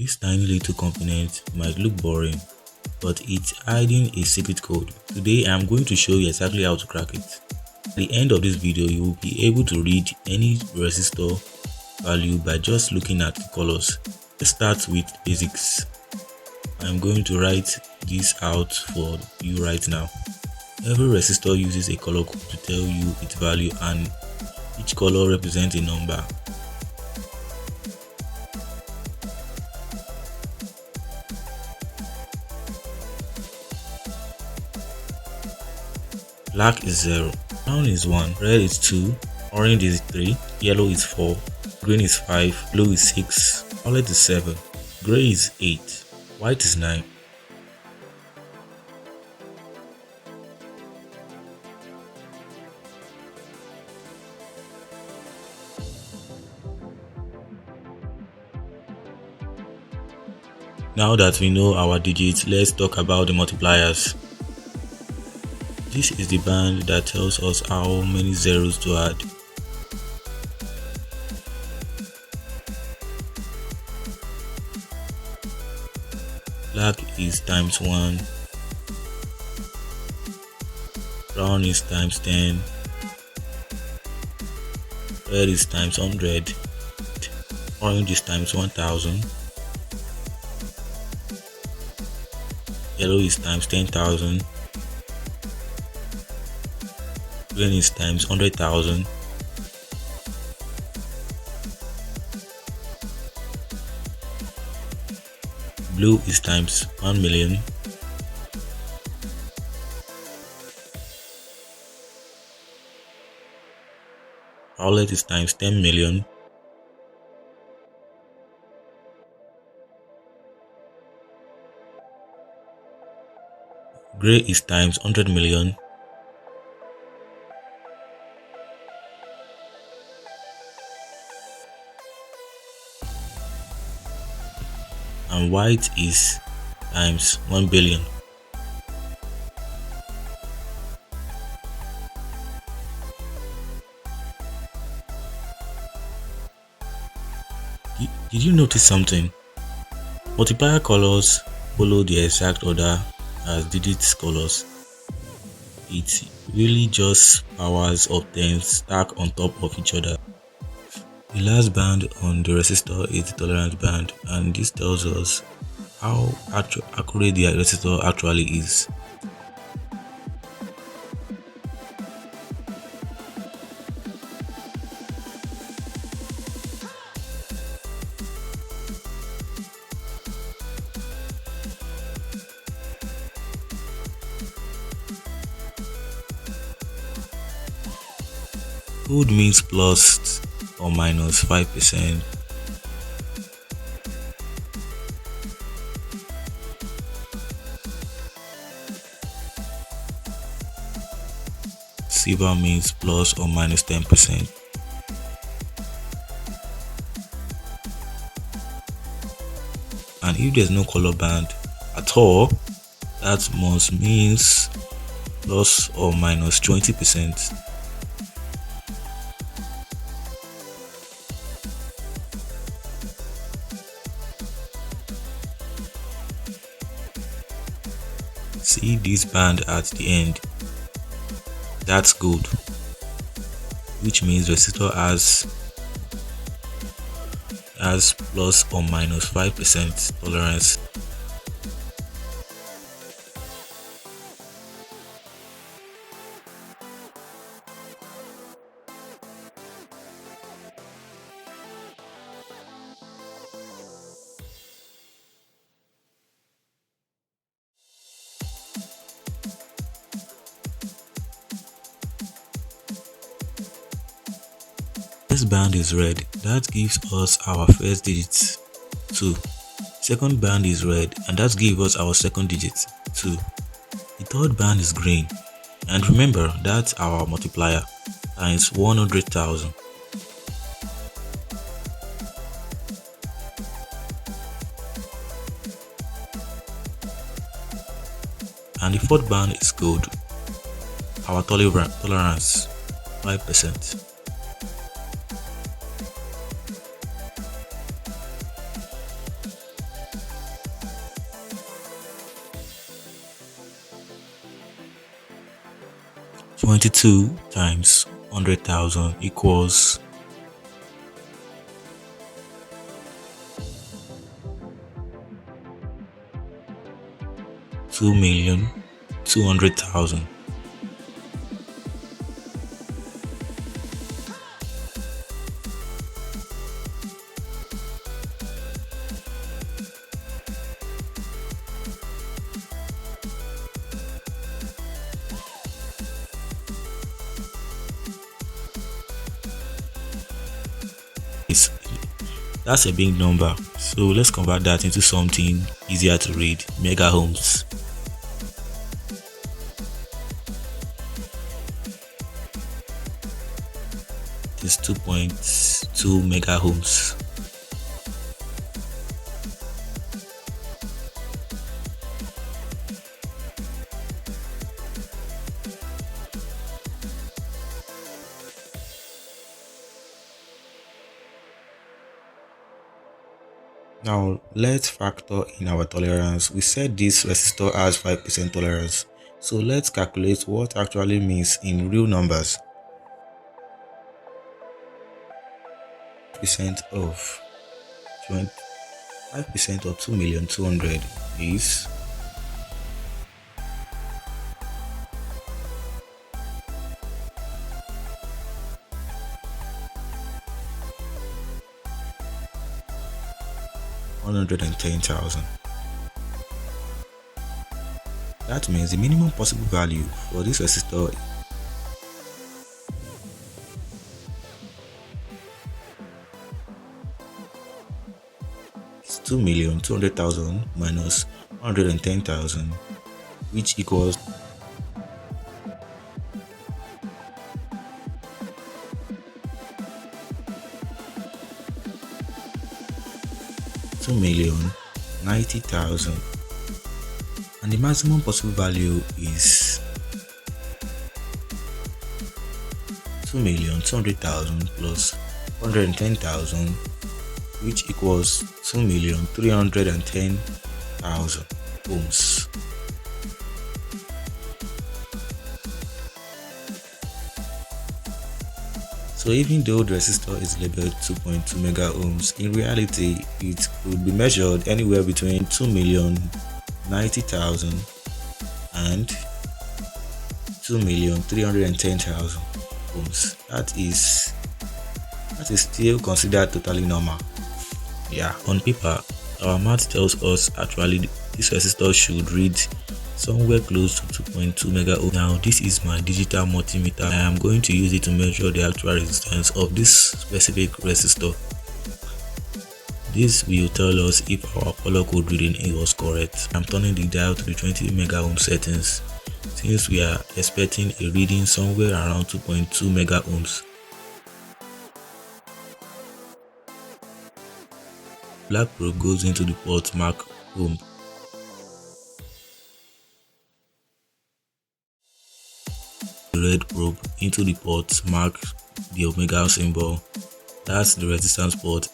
This tiny little component might look boring, but it's hiding a secret code. Today I'm going to show you exactly how to crack it. At the end of this video, you will be able to read any resistor value by just looking at the colors. Let's start with basics. I'm going to write this out for you right now. Every resistor uses a color code to tell you its value, and each color represents a number. Black is 0, brown is 1, red is 2, orange is 3, yellow is 4, green is 5, blue is 6, violet is 7, gray is 8, white is 9. Now that we know our digits, let's talk about the multipliers. This is the band that tells us how many zeros to add. Black is times 1, brown is times 10, red is times 100, orange is times 1000, yellow is times 10,000, green is times 100,000, blue is times 1,000,000, violet is times 10,000,000, gray is times 100,000,000, and white is times 1,000,000,000. Did you notice something? Multiplier colors follow the exact order as digits colors. It's really just powers of 10 stacked on top of each other. The last band on the resistor is the tolerance band, and this tells us how accurate the resistor actually is. Code means plus or minus 5%. Silver means plus or minus 10%. And if there's no color band at all, that must means plus or minus 20%. See this band at the end? That's good, which means resistor has plus or minus 5% tolerance. First band is red, that gives us our first digit 2. Second band is red, and that gives us our second digit 2. The third band is green, and remember that's our multiplier times 100,000. And the fourth band is gold, our tolerance 5%. 72 times 100,000 equals 2,200,000. That's a big number, so let's convert that into something easier to read. Mega ohms. It is 2.2 mega ohms. Now let's factor in our tolerance. We said this resistor has 5% tolerance, so let's calculate what actually means in real numbers. 5% of 5% of 2,200,000 is 110,000. That means the minimum possible value for this resistor is 2,200,000 minus 110,000, which equals 2,090,000, and the maximum possible value is 2,200,000 plus 110,000, which equals 2,310,000 ohms. So even though the resistor is labeled 2.2 mega ohms, in reality it could be measured anywhere between 2,090,000 and 2,310,000 ohms. That is still considered totally normal. Yeah, on paper our math tells us actually this resistor should read somewhere close to 2.2 mega ohm. Now this is my digital multimeter. I am going to use it to measure the actual resistance of this specific resistor. This will tell us if our color code reading was correct. I'm turning the dial to the 20 mega ohm settings since we are expecting a reading somewhere around 2.2 mega ohms. Black probe goes into the port marked ohm. The red probe into the port marked the omega symbol. That's the resistance port.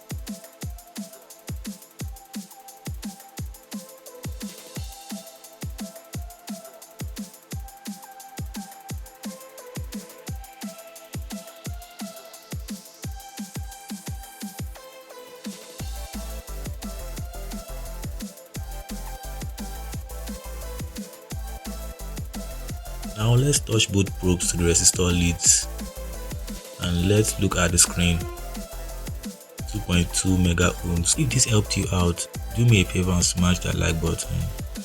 Now let's touch both probes to the resistor leads and let's look at the screen. 2.2 mega ohms. If this helped you out, do me a favor and smash that like button.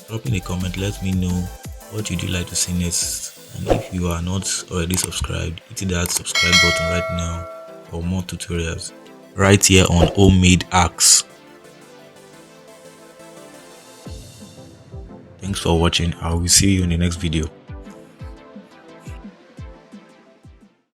Drop in a comment, let me know what you'd like to see next, and if you are not already subscribed, hit that subscribe button right now for more tutorials right here on Homemade Hacks. Thanks for watching. I will see you in the next video.